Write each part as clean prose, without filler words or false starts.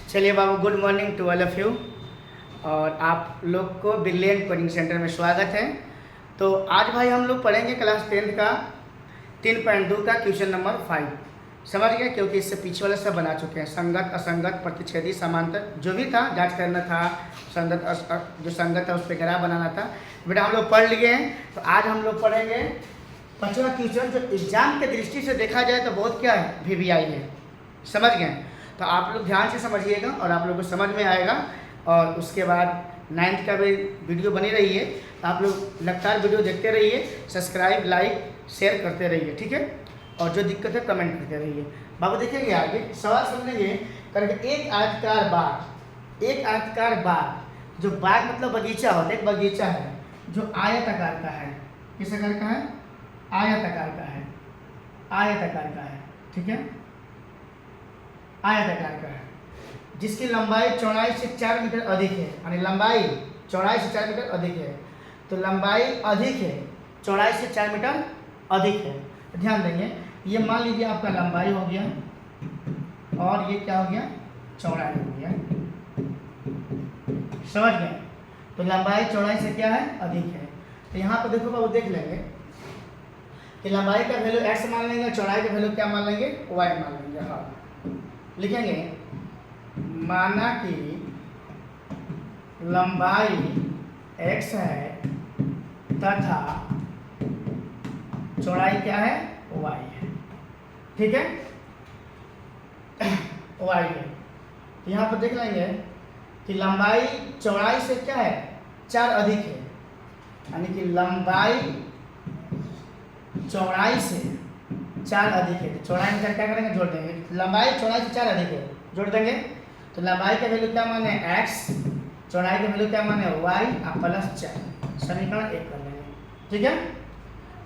चलिए बाबू, good morning to all of you. और आप लोग को ब्रिलियंट कोडिंग सेंटर में स्वागत है। तो आज भाई हम लोग पढ़ेंगे क्लास 10th का 3.2 का क्वेश्चन नंबर 5। समझ गए? क्योंकि इससे पीछे वाले सब बना चुके हैं। संगत, असंगत, प्रतिच्छेदी, समांतर जो भी था जांच करना था। संगत जो संगत है उस पर ग्राफ बनाना था। बेटा हम लोग पढ़ लिए हैं। तो आज हम लोग पढ़ेंगे 5वां क्वेश्चन, जो एग्जाम के दृष्टि से देखा जाए तो बहुत क्या है, VVI है। समझ गए? तो आप लोग ध्यान से समझिएगा और आप लोगों को समझ में आएगा। और उसके बाद 9th का भी वीडियो बनी रही है। तो आप लोग लगातार वीडियो देखते रहिए, सब्सक्राइब, लाइक, शेयर करते रहिए, ठीक है। और जो दिक्कत है कमेंट करते रहिए। बाबू देखेंगे आगे सवाल समझेंगे। करेंगे एक आयताकार बाग। एक आयताकार बाग, जो बाग मतलब बगीचा होता है, एक बगीचा है जो आयताकार का है। किस आकार का है? आयताकार का है। आयताकार का है, ठीक है। आयताकार का है, जिसकी लंबाई चौड़ाई से 4 मीटर अधिक है। यानी लंबाई चौड़ाई से 4 मीटर अधिक है। तो लंबाई अधिक है, चौड़ाई से 4 मीटर अधिक है। ध्यान देंगे, ये मान लीजिए आपका लंबाई हो गया और ये क्या हो गया, चौड़ाई हो गया। समझ गए? तो लंबाई चौड़ाई से क्या है, अधिक है। तो यहाँ पर देखो बाबू, देख लेंगे कि लंबाई का वैल्यू x मान लेंगे, चौड़ाई का वैल्यू क्या मान लेंगे, y मान लेंगे। हाँ, लिखेंगे माना कि लंबाई x है तथा चौड़ाई क्या है, y है, ठीक है। y है। तो यहाँ पर देख लेंगे कि लंबाई चौड़ाई से क्या है, 4 अधिक है। यानी कि लंबाई चौड़ाई से 4 अधिक है। तो चौड़ाई में क्या करेंगे, जोड़ देंगे। लंबाई चौड़ाई से 4 अधिक है, जोड़ देंगे। तो लंबाई का वैल्यू क्या माने, x, चौड़ाई का वैल्यू क्या माने, y और प्लस 4। समीकरण 1 कर लेंगे, ठीक है।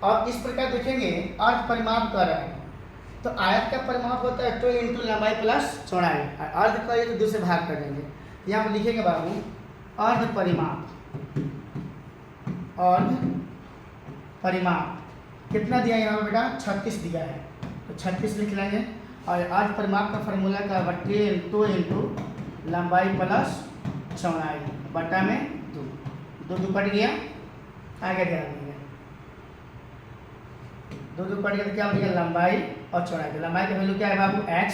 और इस प्रकार देखेंगे अर्ध परिमाप कर रहे हैं। तो आयत का परिमाप होता है 2 इंटू लंबाई प्लस चौड़ाई। अर्ध का तो दूसरे भाग कर देंगे। यहाँ पर लिखेंगे बाबू अर्ध परिमाप। अर्ध परिमाप कितना दिया यहाँ पर बेटा, 36 दिया है। तो 36 लिख लेंगे। और अर्ध परिमाप का फार्मूला का 2 इंटू लंबाई प्लस चौड़ाई बटा में 2 कट गया। आगे ध्यान देंगे, 2 कट गया तो क्या हो गया, लंबाई और चौड़ाई। लंबाई का वैल्यू क्या है बाबू, x,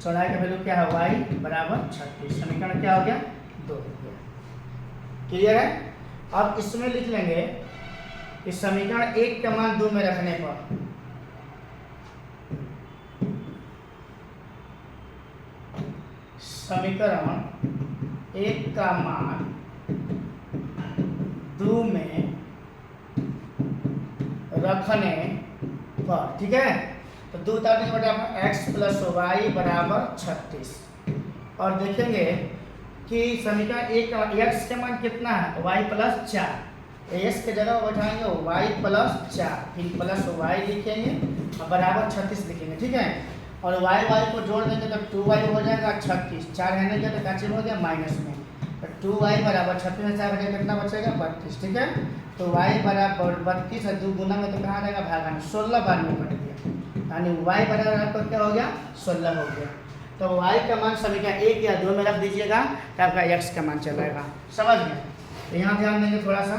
चौड़ाई का वैल्यू क्या है, y बराबर 36। समीकरण क्या हो गया, 2 हो गया। क्लियर है? अब इसमें लिख लेंगे इस समीकरण 1 का मान 2 में रखने पर समीकरण 1 का मान 2 में रखने पर, ठीक है। तो 2 उतारने के बाद x प्लस वाई बराबर 36। और देखेंगे कि समीकरण 1 का x का मान कितना है, y प्लस 4। एस के जगह बैठाएंगे y प्लस 4, फिर प्लस y लिखेंगे और बराबर 36 लिखेंगे, ठीक है। और y को जोड़ देंगे तो 2y हो जाएगा 36। 4 रहने के तो कैंसिल हो गया माइनस में। तो 2y बराबर 36 में 4 बटे कितना बचेगा, 32, ठीक है। तो y बराबर 32 है, 2 गुना में तो कहाँ रहेगा, भागा में 16 बार में कट गया। यानी y बराबर आपका क्या हो गया, 16 हो गया। तो y का मान समीकरण 1 या 2 में रख दीजिएगा तो आपका x का मान चलेगा। समझ गए? तो यहाँ ध्यान देंगे थोड़ा सा,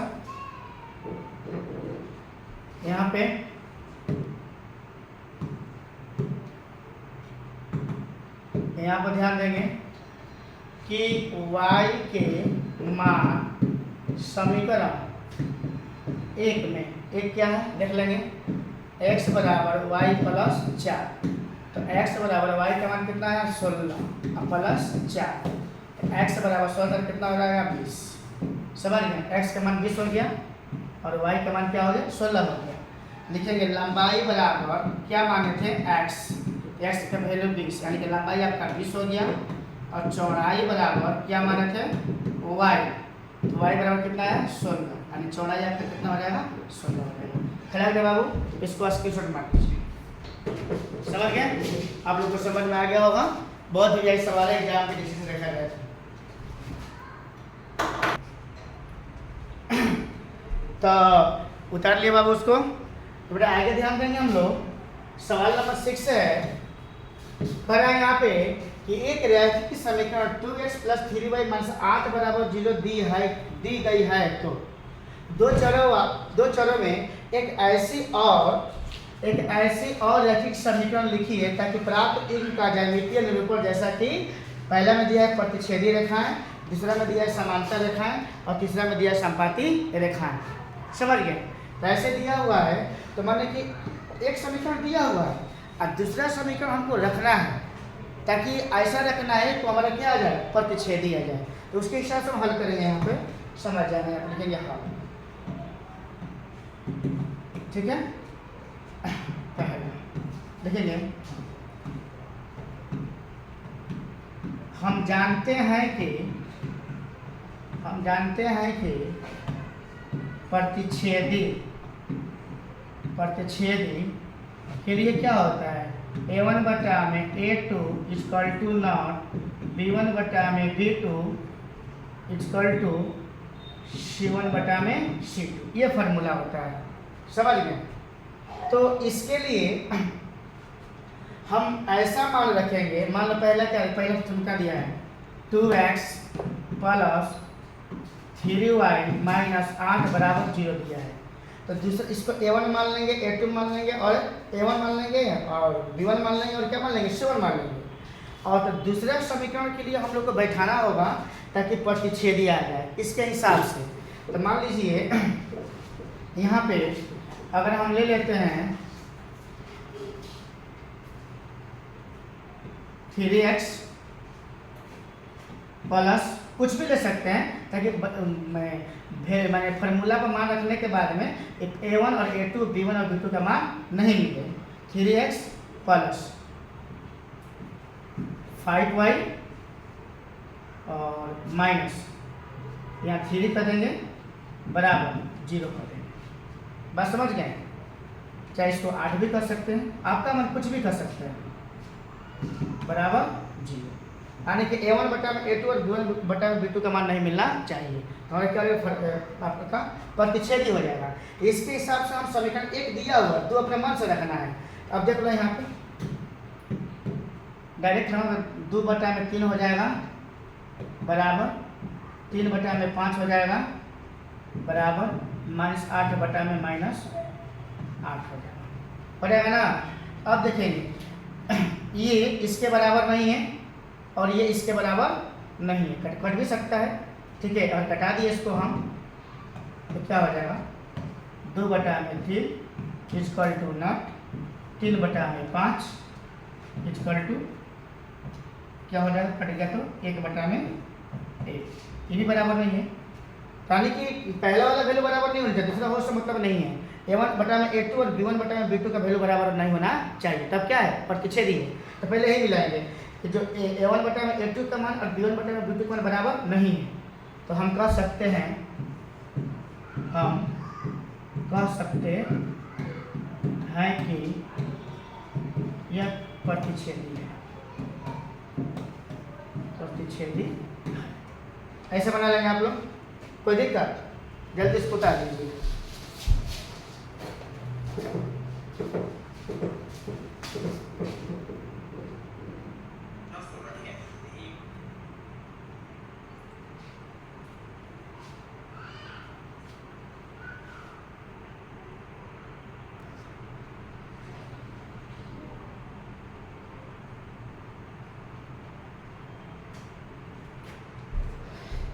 यहाँ पे यहाँ पर ध्यान देंगे कि y के मान समीकरण 1 में, एक क्या है देख लेंगे, x बराबर y प्लस 4। तो x बराबर y का मान कितना है, 16 प्लस 4। तो x बराबर 16 कितना हो जाएगा, 20। समझ गए? x का मान 20 हो गया और y का मान क्या हो गया, 16 हो गया। लिखेंगे लंबाई बराबर क्या माने थे, x का वैल्यू 20, यानी कि लंबाई आपका 20 हो गया। और चौड़ाई बराबर क्या माने थे, y। तो y बराबर कितना है, 16, यानी चौड़ाई आपका कितना हो जाएगा, 16 हो जाएगा। ख्याल रखिए बाबू, इसको स्क्रीनशॉट मार लीजिए। समझ गए? आप लोग को समझ में आ गया होगा। बहुत ही यही सवाल है, एग्जाम के दृष्टि से देखा गया था। तो उतार लिए बाबू उसको। तो बेटा आगे ध्यान देंगे हम लोग। सवाल नंबर 6 है, कह रहा है यहाँ पे कि एक रैखिक समीकरण 2x प्लस 3y माइनस 8 बराबर 0 दी गई है, तो दो चरों में एक ऐसी और रैखिक समीकरण लिखिए ताकि प्राप्त इनका ज्यामितीय निरूपण, जैसा कि पहला में दिया है प्रतिच्छेदी रेखाएं, दूसरा में दिया है समांतर रेखाएं और तीसरा में दिया है संपाती रेखाएं। समझ गए? तो ऐसे दिया हुआ है, तो माने कि एक समीकरण दिया हुआ है और दूसरा समीकरण हमको रखना है, ताकि ऐसा रखना है तो हमारा क्या आ जाए, प्रतिच्छेदी आ जाए। तो उसके हिसाब से हम हल करेंगे। यहाँ पे समझ जाना है, लिखेंगे हल। ठीक है, देखेंगे हम जानते हैं कि प्रतिच्छेदी के लिए क्या होता है, a1 बटा में a2 equal to not b1 बटा में b2 इक्वल टू c1 बटा में c2, ये फार्मूला होता है। समझ गए? तो इसके लिए हम ऐसा मान रखेंगे, मान लो पहला तुमका दिया है 2x प्लस 3y माइनस 8 बराबर 0 दिया है। तो दूसरा इसको a1 मान लेंगे, a2 मान लेंगे और a1 मान लेंगे और b1 मान लेंगे और क्या मान लेंगे, c1 मान लेंगे। और तो दूसरे समीकरण के लिए हम लोग को बैठाना होगा ताकि प्रतिच्छेदी आ जाए इसके हिसाब से। तो मान लीजिए यहाँ पे अगर हम ले लेते हैं 3x प्लस कुछ भी ले सकते हैं, ताकि मैंने फार्मूला पर मान रखने के बाद में a1 और a2 b1 और b2 का मान नहीं मिले। 3x प्लस 5y और माइनस यहाँ 3 कर देंगे बराबर 0 कर देंगे। बात समझ गए? चाहे इसको 8 भी कर सकते हैं, आपका मन कुछ भी कर सकते हैं, बराबर 0। यानी कि a1 बटा में a2 और b1 बटा में b2 का मान नहीं मिलना चाहिए। हमारे क्या आपका प्रतिच्छेदी हो जाएगा। इसके हिसाब से हम समीकरण 1 दिया हुआ 2 अपने मन से रखना है। अब देख लो यहाँ पे डायरेक्ट हम 2 बटा में 3 हो जाएगा बराबर 3 बटा में 5 हो जाएगा बराबर माइनस 8 बटा में माइनस 8 हो जाएगा ना। अब देखेंगे ये इसके बराबर नहीं है और ये इसके बराबर नहीं है, कट भी सकता है। ठीक है, अगर कटा दिए इसको हम तो क्या हो जाएगा, 2 बटा में 3 इक्वल टू नॉट 3 बटा में 5 इक्वल टू क्या हो जाएगा, कट गया तो 1 बटा में 1, ये भी बराबर नहीं है। यानी कि पहला वाला वैल्यू बराबर नहीं होना चाहिए, दूसरा हो से मतलब नहीं है। a1 बटा में a2 और b1 बटा में b2 का वैल्यू बराबर नहीं होना चाहिए, तब क्या है, प्रतिच्छेदी है। तो पहले यही मिलाएंगे कि जो a1 बटा में a2 का मान और b1 बटा में b2 का मान बराबर नहीं है, तो हम कह सकते हैं कि यह प्रतिच्छेदी है। ऐसे बना लेंगे आप लोग, कोई दिक्कत? जल्दी इसको उतार दीजिए।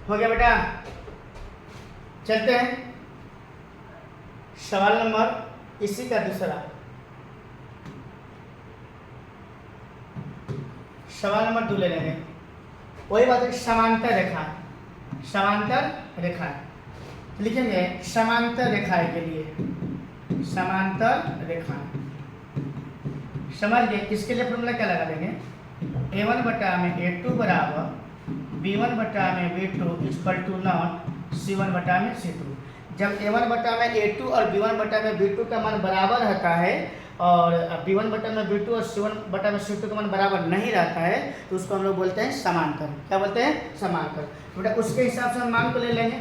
हो गया बेटा, चलते हैं सवाल नंबर इसी का दूसरा। सवाल नंबर 2 ले लेंगे। वही बात है, समांतर रेखा लिखेंगे। समांतर रेखाएं के लिए समांतर रेखा समझ गए। इसके लिए फॉर्मूला क्या लगा देंगे, a1 बटा में a2 बराबर b1 बटा में b2 equal to not c1 बटा में c2। जब a1 बटा में a2 और b1 बटा में b2 का मान बराबर रहता है और b1 बटा में b2 और c1 बटा में c2 का मान बराबर नहीं रहता है, तो उसको हम लोग बोलते हैं समांतर। क्या बोलते हैं, समांतर। बेटा उसके हिसाब से हम मान को ले लेंगे।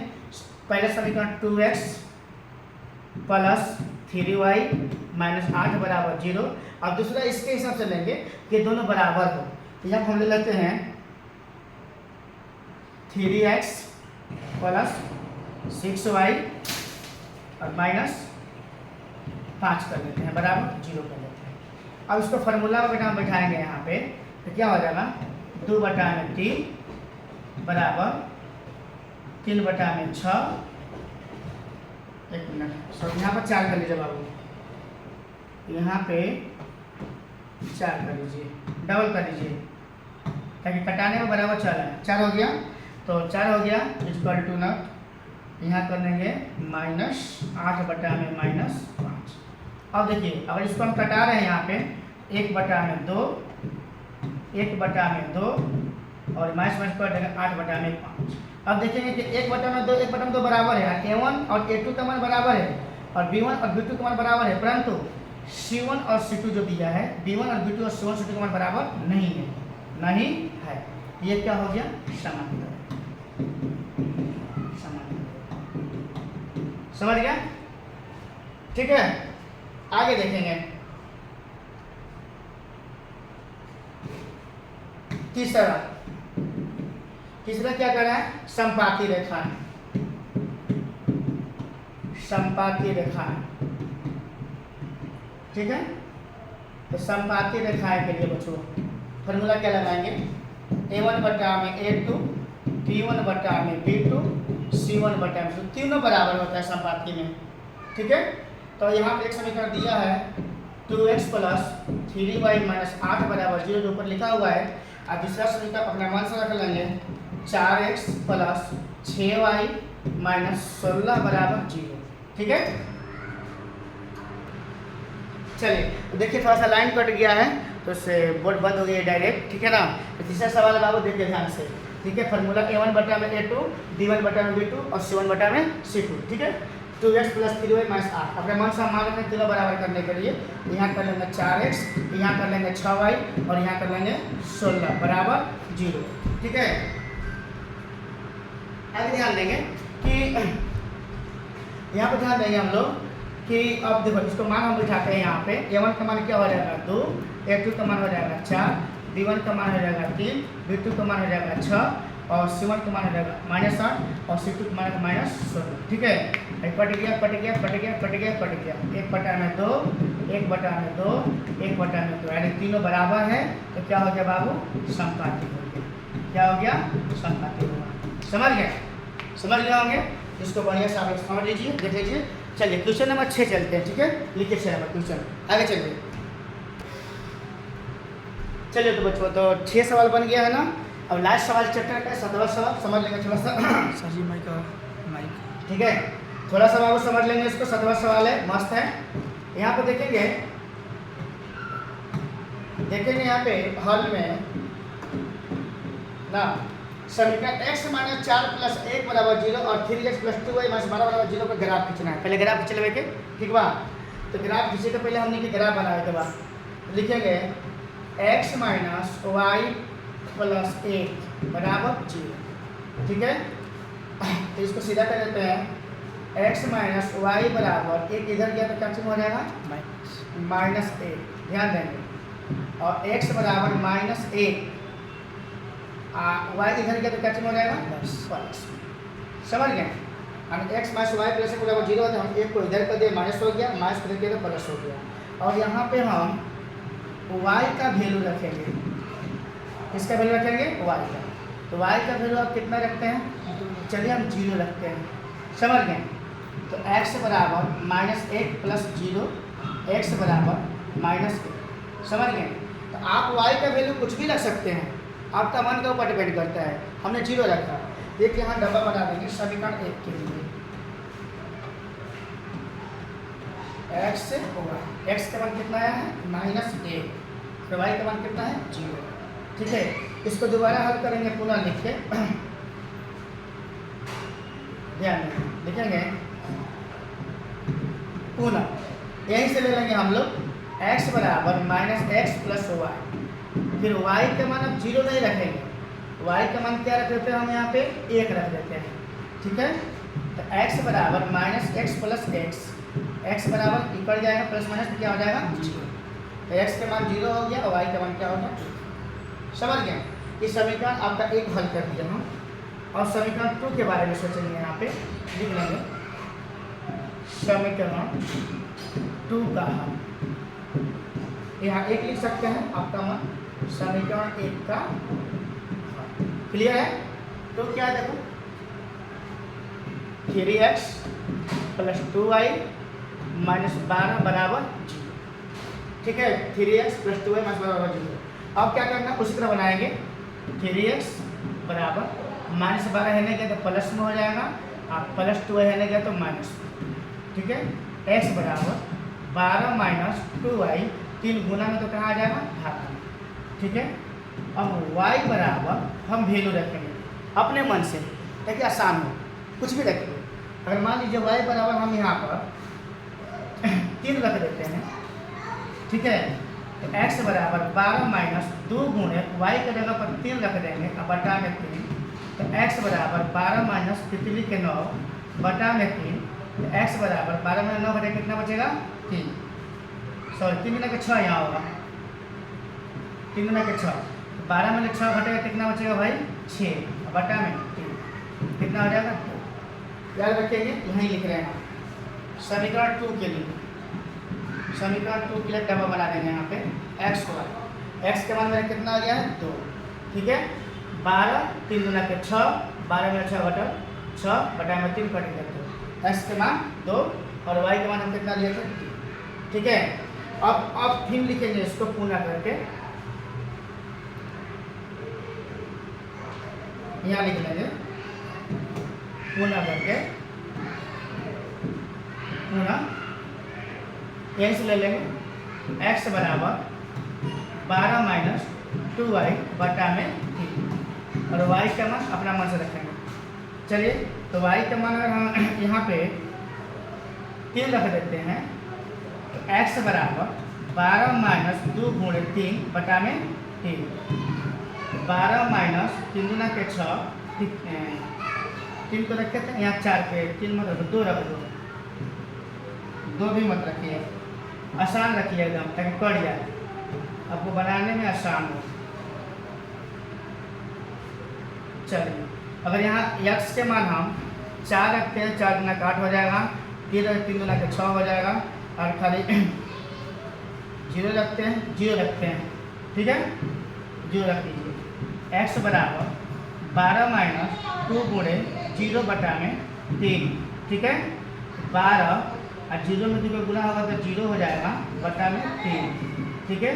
पहले समीकरण 2x प्लस 3y माइनस 8 बराबर 0। अब दूसरा इसके हिसाब से लेंगे कि दोनों बराबर हो, यहाँ हम ले लेते हैं 3x प्लस 6y और माइनस 5 कर लेते हैं बराबर 0 कर लेते हैं। अब इसको फार्मूला में हम बैठाएंगे यहाँ पे तो क्या हो जाएगा 2/3 बराबर 3/6। एक मिनट सर यहाँ पर 4 कर लीजिए बाबू, यहाँ पे 4 कर लीजिए, डबल कर लीजिए ताकि कटाने में बराबर 4 है। 4 हो गया तो 4 हो गया इक्वल टू ना यहाँ कर लेंगे -8/-5। अब देखिए अगर इसको हम कटा रहे हैं यहाँ पे 1/2, 1/2 और माइनस कर देंगे 8/5। अब देखेंगे कि 1/2 1/2 बराबर है, A1 और A2 का मान बराबर है और B1 और B2 का मान बराबर है, परंतु C1 और C2 जो दिया है B1 और B2 और C1 C2 का मान बराबर नहीं है। ये क्या हो गया समांतर। समझ गया? ठीक है, आगे देखेंगे तीसरा क्या कर रहा है समपाती रेखा है। ठीक है, तो समपाती रेखाएं के लिए बच्चों फॉर्मूला क्या लगाएंगे A1/A2 B1/B2 C1/B2 तीनों बराबर होता है समपाती में। ठीक है, तो यहाँ पे एक समीकरण दिया है 2x प्लस 3y माइनस 8 बराबर 0 जो ऊपर लिखा हुआ है। और दूसरा समीकरण अपने मन से रख लेंगे 4x प्लस 6y माइनस 16 बराबर 0। ठीक है, चलिए देखिए थोड़ा सा लाइन कट गया है तो इससे बोर्ड बंद हो गई है डायरेक्ट। ठीक है ना, तो तीसरा सवाल बाबू देखिए ध्यान से। ठीक है, फार्मूला A1/A2 B1/B2 और C1/C2। ठीक है, 2x प्लस 3y माइनस 8 अपने मन से मान लेंगे तीनों बराबर करने के लिए। यहाँ कर लेंगे 4x, यहाँ कर लेंगे 6y और यहाँ कर लेंगे 16 बराबर 0। ठीक है, आगे ध्यान देंगे कि यहाँ पर ध्यान देंगे हम लोग कि अब देखो इसको मान हम बिठाते हैं यहाँ पे। A1 का मान क्या हो जाएगा 2, A2 का मान हो जाएगा 4, B1 का मान हो जाएगा 3, B2 का मान हो जाएगा 6 और C1 का मान हो जाएगा -8 और C2 का मान -16। ठीक है, कट गया 1/2 यानी तीनों बराबर है तो क्या हो गया बाबू समपाती हो गया। क्या हो गया समपाती होगा। समझ गए होंगे, इसको बढ़िया से आप समझ लीजिए, देख लीजिए। चलिए क्वेश्चन नंबर 6 चलते हैं। ठीक है, लिखिए 6 नंबर क्वेश्चन, आगे चलिए। चलिए तो बच्चों तो 6 सवाल बन गया है ना। अब लास्ट सवाल चैप्टर का 7वां सवाल समझ लेंगे थोड़ा सा। सर जी माइक। ठीक है, थोड़ा सा बाबू समझ लेंगे इसको। 7वां सवाल है, मस्त है। यहाँ पे देखेंगे यहाँ पे हल में ना समीकरण x माइनस 4 प्लस 1 बराबर 0 और 3x प्लस 2y माइनस 12 बराबर 0 का ग्राफ खींचना है। पहले ग्राफ खींच लेंगे के, ठीक बा। तो ग्राफ खींचे के पहले हमने के ग्राफ बनाए के बाद लिखेंगे x माइनस y प्लस 1 बराबर 0। ठीक है, तो इसको सीधा कर देते हैं x माइनस y बराबर 1 इधर गया तो क्या हो जाएगा -1। ध्यान देंगे, और x बराबर -1 y इधर गया तो क्या हो जाएगा प्लस। समझ गए, x माइनस वाई प्लस 1 बराबर 0 है। हम 1 को इधर कर दिए माइनस हो गया, माइनस कर दिया तो प्लस हो गया। और यहाँ पे हम y का वैल्यू रखेंगे। किसका वैल्यू रखेंगे y का। तो y का वैल्यू आप कितना रखते हैं, चलिए हम 0 रखते हैं। समझ गए, तो x बराबर -1 प्लस 0, x बराबर -1। समझ गए, तो आप y का वैल्यू कुछ भी रख सकते हैं, आपका मन के ऊपर डिपेंड करता है। हमने 0 रखा, एक यहाँ डब्बा बना देंगे समीकरण 1 के लिए। x से होगा, x का मान कितना आया है -1, तो y का मान कितना है 0। ठीक है, इसको दोबारा हल करेंगे, पुनः लिख के ध्यान लिखेंगे पुनः। यहीं से ले लेंगे हम लोग x बराबर -x प्लस y। फिर y का मान अब 0 नहीं रखेंगे, y का मान क्या रख देते हैं हम यहाँ पे 1 रख देते हैं। ठीक है, तो x बराबर -x प्लस x बराबर इक्वल जाएगा प्लस माइनस तो क्या हो जाएगा 0। तो x का मान 0 हो गया और y का मान क्या होगा। समझ गए? इस समीकरण आपका एक हल कर दिया हम, और समीकरण 2 के बारे में सोचेंगे। यहाँ पे लिख लेंगे समीकरण 2 का हल। यहाँ एक लिख सकते हैं आपका मन समीकरण 1 का हल। क्लियर है? तो क्या है देखो, 3x प्लस 2y माइनस 12 बराबर 0। ठीक है, 3x प्लस 2y माइनस 12 बराबर 0। अब क्या करना, उसी तरह बनाएंगे। 3x बराबर माइनस 12 है गया तो प्लस में हो जाएगा, और प्लस 2y है गया तो माइनस में। ठीक है, x बराबर 12 माइनस 2y, 3 गुना में तो कहाँ आ जाएगा, भाग में। ठीक है, अब y बराबर हम वैल्यू रखेंगे अपने मन से, ताकि आसान हो, कुछ भी रखेंगे। अगर मान लीजिए y बराबर हम यहाँ पर 3 रख देते हैं। ठीक है, तो x बराबर 12 माइनस 2 गुणे y के जगह पर 3 रख देंगे, अब बटा में 3, तो x बराबर 12 माइनस तितली के 9 बटा में 3, तो x बराबर 12 में 9 बटे कितना बचेगा, 3। सॉरी, 3 गुना के 6 यहाँ होगा, 3 गुना के 6, 12 में 6 घटेगा कितना बचेगा भाई, 6, बटा में 3, कितना हो जाएगा, 2। याद रखेंगे, यहीं लिख रहे हैं समीकरण 2 के लिए। समीकरण 2 के लिए डबल बना देंगे यहाँ पे x को, x के मान मेरा कितना आ गया है, 2। ठीक है, 12, 3 गुना के 6, 12 में 6 घटा 6 बटा में 3 कट गया, तो x के मान 2 और y के मान हम कितना लिए थे, 3। ठीक है, अब फिर लिखेंगे इसको पूरा करके, यहाँ लिख लेंगे पूरा करके, पूरा यहीं से ले लेंगे x बराबर 12 माइनस 2y बटा में 3, और y का मान अपना मन से रखेंगे। चलिए, तो y का मान अगर हम यहाँ पे 3 रख देते हैं, तो x बराबर 12 माइनस 2 गुणे 3 बटा में 3, 12 माइनस 3 गुना के 6, 3 को रखे थे यहाँ 4 पे, 3 मत रखो, 2 रख दो, 2 भी मत रखिए, आसान रखिए एकदम, ताकि कट जाए, आपको बनाने में आसान हो। चलिए, अगर यहाँ x के मान हम 4 रखते हैं, 4 गुना का 8 हो जाएगा, 3 गुना के 6 हो जाएगा, और खाली 0 रखते हैं, 0 रखते हैं। ठीक है, 0 रख दीजिए। x बराबर 12 माइनस 2 गुणे 0 बटा में 3। ठीक है, 12 और 0 में 2 का गुना होगा तो 0 हो जाएगा, बटा में 3। ठीक है,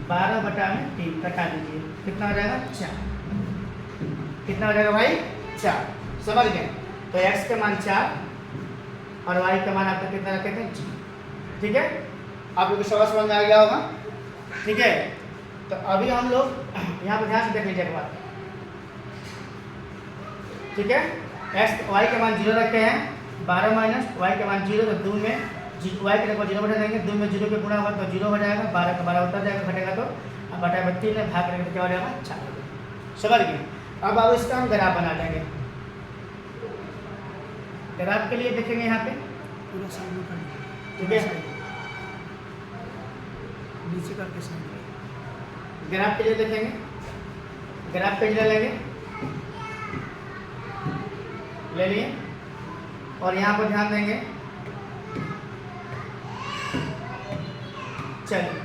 12 बटा में 3 कटा दीजिए, कितना हो जाएगा, 4। कितना हो जाएगा भाई, 4। समझ गए? तो x के मान 4 और y का मान आपका कितना रखे थे, 0। ठीक है, आप लोग को समझ में आ गया होगा। ठीक है, तो अभी हम लोग यहाँ पर ध्यान से देख लीजिए एक बात। ठीक है, y के मान 0 रखे हैं, 12 माइनस y के मान 0, तो 2 में y के जगह 0 बैठा देंगे, 2 में 0 के गुणा होगा तो 0 हो जाएगा, 12 का 12 उतर जाएगा, घटेगा तो, अब बटा में 3 में भाग करेंगे तो क्या हो जाएगा, 4। समझ गए? अब इसका हम ग्राफ बना लेंगे। ग्राफ के लिए देखेंगे यहाँ पे पूरा साइड में कर, ठीक है, नीचे करके साइड। ग्राफ के लिए देखेंगे, ग्राफ पेज ले लेंगे, ले लिए, और यहाँ पर ध्यान देंगे। चलिए,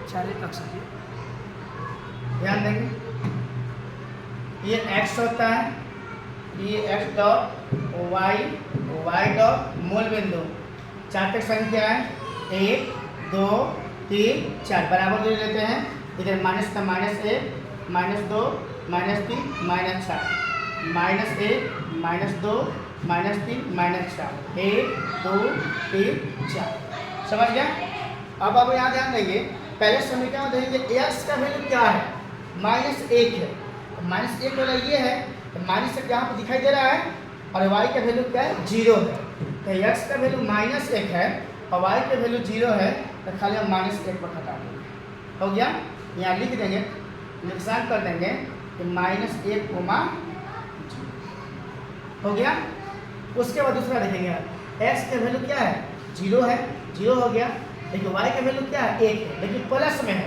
चारे तक सके ध्यान देंगे, ये x होता है, ये x डॉट y डॉट मूल बिंदु, 4 तक संख्या है, 1 2 3 4 बराबर ले लेते हैं, इधर माइनस का -1 -2 -3 -4, -1 -2 -3 -4, 1 2 3 4। समझ गया? अब यहाँ ध्यान देंगे, पहले समीकरण में देखेंगे x का वैल्यू क्या है, -1 है, -1 वाला ये है, तो माइनस यहाँ पर दिखाई दे रहा है, और y का वैल्यू क्या है, 0 है। तो x का वैल्यू -1 है और y का वैल्यू 0 है, तो खाली हम -1 पर घटा देंगे। हो गया? यहाँ लिख देंगे, नुकसान कर देंगे कि -1 कोमा 0। हो गया? उसके बाद दूसरा देखेंगे, x का वैल्यू क्या है, 0 है, 0 हो गया, देखिए y का वैल्यू क्या है 1 है लेकिन प्लस में है,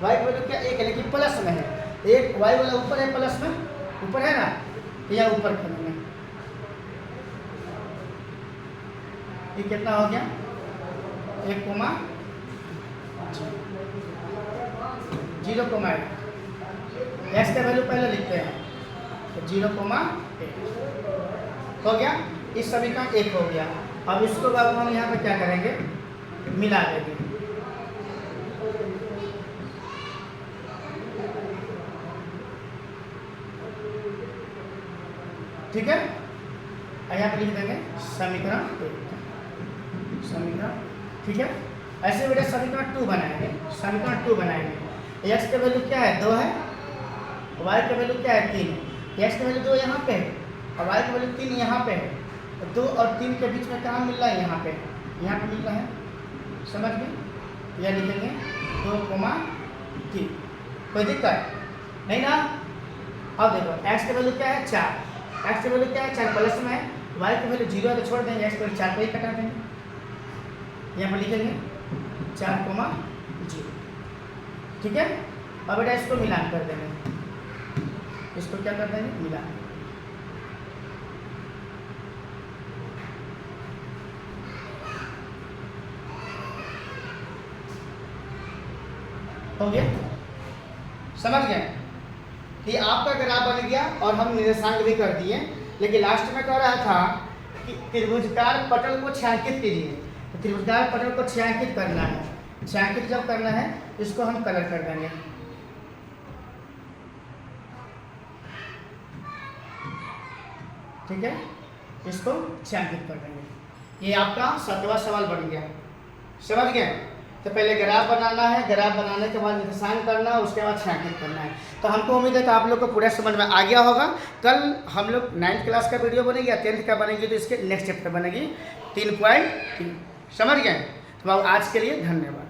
y का वैल्यू क्या 1 है लेकिन प्लस में है, एक y वाला ऊपर है प्लस में, ऊपर है ना, तो यहाँ ऊपर कर लेंगे। ये कितना हो गया 1 कोमा 0 कोमा 8, एक्स का वैल्यू पहले लिखते हैं तो 0 कोमा 8 हो गया, इस समीकरण 1 हो गया। अब इसको अब हम यहाँ पे क्या करेंगे, मिला देंगे। ठीक है, यहाँ पे लिख देंगे समीकरण 1, समीकरण, ठीक है। ऐसे बेटा समीकरण 2 बनाएंगे, समीकरण 2 बनाएंगे। एक्स का वैल्यू क्या है 2 है, वाई का वैल्यू क्या है 3, एक्स का वैल्यू 2 यहाँ पे है और वाई का वैल्यू 3 यहाँ पे है, तो 2 और 3 के बीच में कहाँ मिल रहा है, यहाँ पे मिल रहा है, समझ गए। यह लिखेंगे 2 कोमा 3, कोई दिक्कत नहीं ना। अब देखो एक्स का वैल्यू क्या है 4, एक्स का वैल्यू क्या है 4 प्लस में है, वाई का वैल्यू 0 है तो छोड़ देंगे, एक्स को 4 पे ही कटा देंगे, यहाँ पर लिखेंगे 4 कोमा 0, ठीक है। अब बेटा इसको मिलान कर देंगे, इसको क्या कर देंगे मिलान, हो गया, समझ गए कि आपका ग्राफ बन गया और हम निर्देशांक भी कर दिए। लेकिन लास्ट में कह रहा था कि त्रिभुजकार पटल को छायांकित कीजिए, तो त्रिभुजकार पटल को छायांकित करना है, छायांकित जब करना है इसको हम कलर कर देंगे, ठीक है, इसको छायांकित कर देंगे। ये आपका 7वां सवाल बन गया, समझ गए। तो पहले ग्राफ बनाना है, ग्राफ बनाने के बाद निर्देशांक करना है, उसके बाद छायांकित करना है। तो हमको उम्मीद है कि आप लोग को पूरा समझ में आ गया होगा। कल हम लोग 9th क्लास का वीडियो बनेगी या 10th का बनेगी, तो इसके नेक्स्ट चैप्टर बनेगी 3.3, समझ गए। तो आज के लिए धन्यवाद।